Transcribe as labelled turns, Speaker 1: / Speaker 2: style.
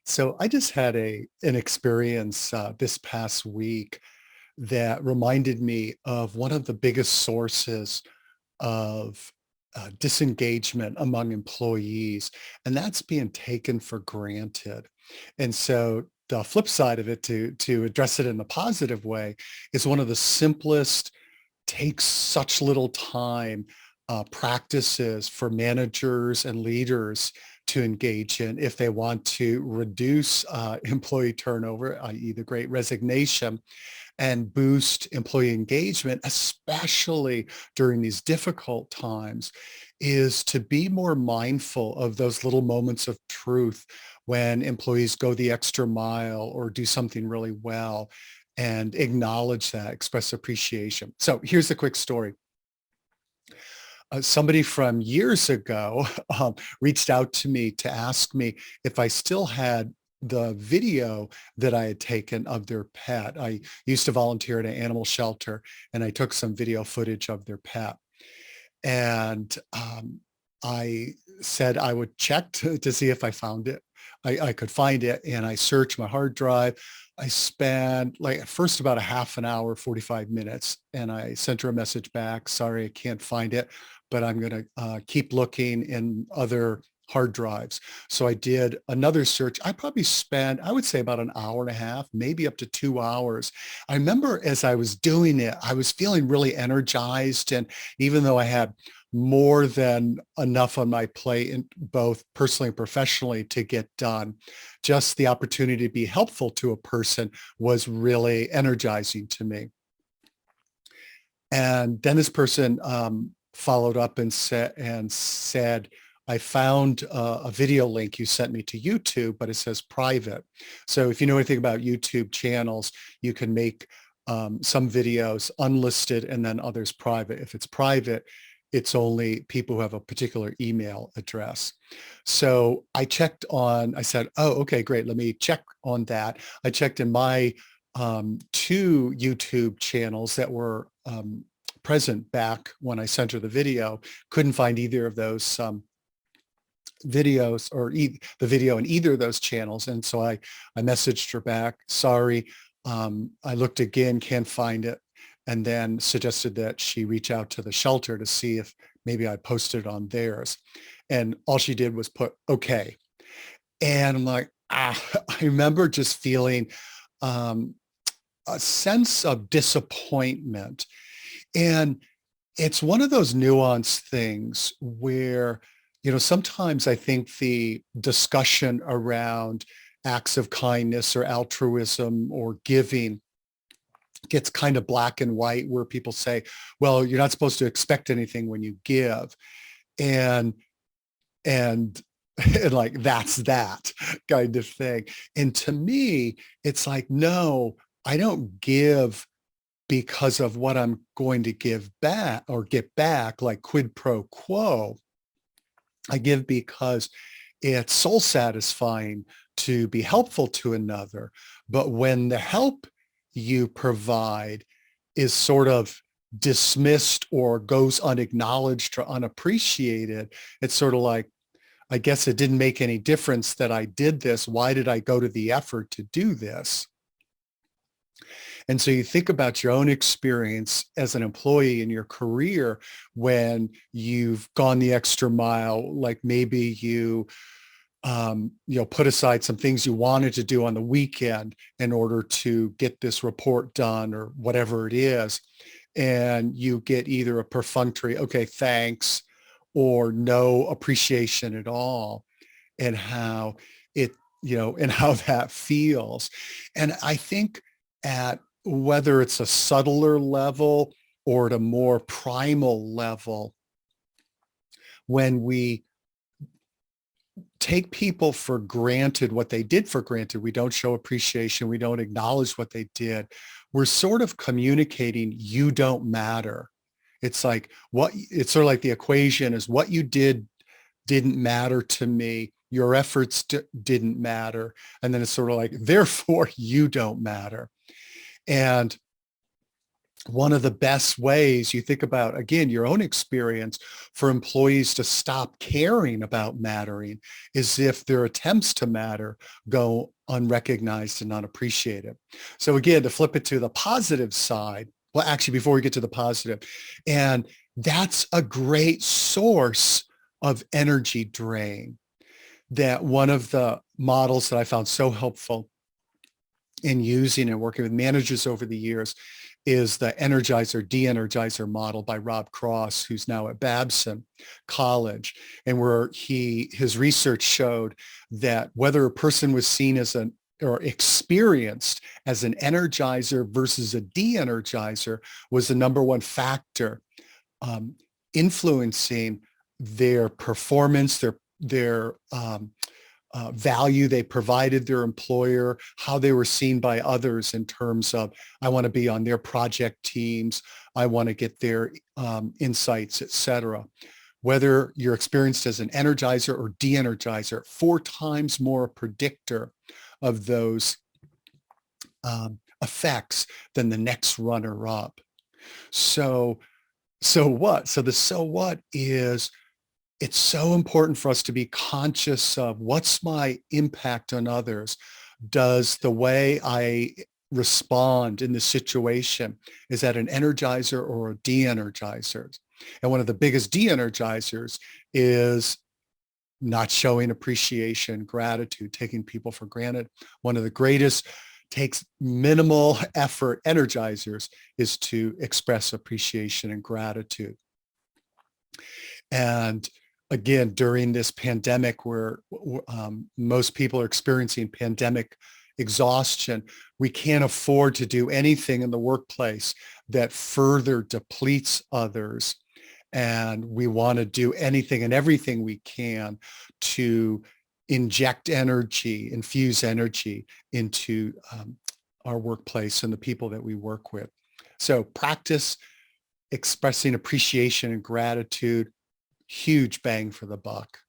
Speaker 1: So I just had an experience this past week that reminded me of one of the biggest sources of disengagement among employees, and that's being taken for granted. And so the flip side of it, to address it in a positive way, is one of the simplest, takes such little time practices for managers and leaders to engage in if they want to reduce employee turnover, i.e. the great resignation, and boost employee engagement, especially during these difficult times, is to be more mindful of those little moments of truth when employees go the extra mile or do something really well, and acknowledge that, express appreciation. So here's a quick story. Somebody from years ago reached out to me to ask me if I still had the video that I had taken of their pet. I used to volunteer at an animal shelter, and I took some video footage of their pet. And I said I would check to see if I found it. I could find it, and I searched my hard drive. I spent, like, at first about a half an hour, 45 minutes, and I sent her a message back. Sorry, I can't find it, but I'm going to keep looking in other hard drives. So I did another search. I probably spent, I would say, about an hour and a half, maybe up to 2 hours. I remember as I was doing it, I was feeling really energized. And even though I had more than enough on my plate, in both personally and professionally, to get done, just the opportunity to be helpful to a person was really energizing to me. And then this person followed up and said, I found a video link you sent me to YouTube, but it says private. So if you know anything about YouTube channels, you can make some videos unlisted and then others private. If it's private, it's only people who have a particular email address. So I said, oh, okay, great. Let me check on that. I checked in my two YouTube channels that were present back when I sent her the video. Couldn't find either of those videos, or the video in either of those channels. And so I messaged her back, sorry, I looked again, can't find it. And then suggested that she reach out to the shelter to see if maybe I posted it on theirs. And all she did was put, okay. And I'm like, I remember just feeling a sense of disappointment. And it's one of those nuanced things where, sometimes I think the discussion around acts of kindness or altruism or giving gets kind of black and white, where people say, well, you're not supposed to expect anything when you give. And, and, and like, that's that kind of thing. And to me, it's like, no, I don't give because of what I'm going to give back or get back, like quid pro quo. I give because it's soul satisfying to be helpful to another. But when the help you provide is sort of dismissed or goes unacknowledged or unappreciated, it's sort of like, I guess it didn't make any difference that I did this. Why did I go to the effort to do this? And so you think about your own experience as an employee in your career when you've gone the extra mile, like maybe you put aside some things you wanted to do on the weekend in order to get this report done or whatever it is. And you get either a perfunctory, okay, thanks, or no appreciation at all, and how it, and how that feels. And I think at whether it's a subtler level or at a more primal level, when we take people for granted, what they did for granted, we don't show appreciation, we don't acknowledge what they did, we're sort of communicating, you don't matter. It's like, it's sort of like the equation is, what you did didn't matter to me, your efforts didn't matter. And then it's sort of like, therefore you don't matter. And one of the best ways, you think about, again, your own experience, for employees to stop caring about mattering is if their attempts to matter go unrecognized and unappreciated. So again, to flip it to the positive side, well, actually, before we get to the positive, and that's a great source of energy drain. That one of the models that I found so helpful in using and working with managers over the years is the energizer de-energizer model by Rob Cross, who's now at Babson College, and where his research showed that whether a person was seen as an or experienced as an energizer versus a de-energizer was the number one factor influencing their performance, their value they provided their employer, how they were seen by others in terms of, I want to be on their project teams, I want to get their insights, et cetera. Whether you're experienced as an energizer or de-energizer, 4 times more a predictor of those effects than the next runner-up. So what? So the so what is, it's so important for us to be conscious of what's my impact on others. Does the way I respond in this situation, is that an energizer or a de-energizer? And one of the biggest de-energizers is not showing appreciation, gratitude, taking people for granted. One of the greatest, takes minimal effort energizers is to express appreciation and gratitude. And again, during this pandemic where most people are experiencing pandemic exhaustion, we can't afford to do anything in the workplace that further depletes others. And we want to do anything and everything we can to inject energy, infuse energy into our workplace and the people that we work with. So practice expressing appreciation and gratitude, huge bang for the buck.